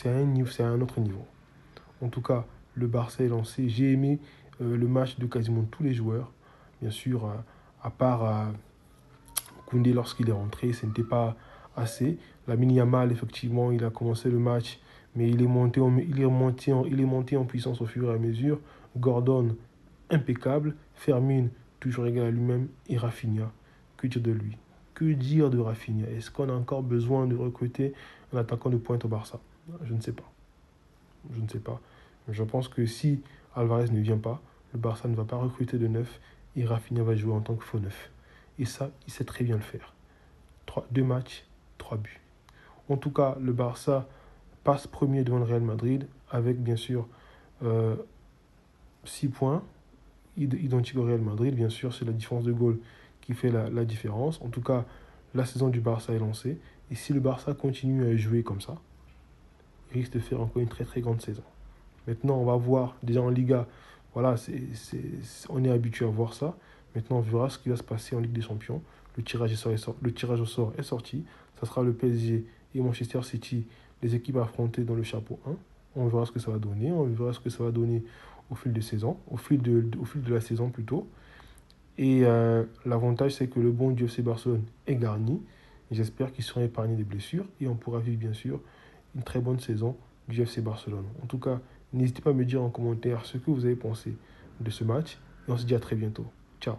c'est à un autre niveau. En tout cas, le Barça est lancé. J'ai aimé le match de quasiment tous les joueurs. Bien sûr, à part Koundé lorsqu'il est rentré, ce n'était pas assez. Lamine Yamal, effectivement, il a commencé le match, mais il est monté en puissance au fur et à mesure. Gordon, impeccable. Fermin, toujours égal à lui-même. Et Rafinha, que dire de lui? Que dire de Rafinha? Est-ce qu'on a encore besoin de recruter un attaquant de pointe au Barça? Je ne sais pas. Je ne sais pas. Je pense que si Alvarez ne vient pas, le Barça ne va pas recruter de neuf et Rafinha va jouer en tant que faux neuf. Et ça, il sait très bien le faire. 2 matchs, 3 buts. En tout cas, le Barça passe premier devant le Real Madrid avec bien sûr 6 points identiques au Real Madrid. Bien sûr, c'est la différence de goal qui fait la différence. En tout cas, la saison du Barça est lancée. Et si le Barça continue à jouer comme ça, il risque de faire encore une très très grande saison. Maintenant, on va voir, déjà en Liga, voilà, on est habitué à voir ça. Maintenant, on verra ce qui va se passer en Ligue des Champions. Le tirage au sort est sorti. Ça sera le PSG et Manchester City, les équipes affrontées dans le chapeau 1. On verra ce que ça va donner. On verra ce que ça va donner au fil de saison, au fil de la saison plutôt. Et l'avantage, c'est que le bon du FC Barcelone est garni. J'espère qu'ils seront épargnés des blessures et on pourra vivre, bien sûr, une très bonne saison du FC Barcelone. En tout cas, n'hésitez pas à me dire en commentaire ce que vous avez pensé de ce match et on se dit à très bientôt. Ciao.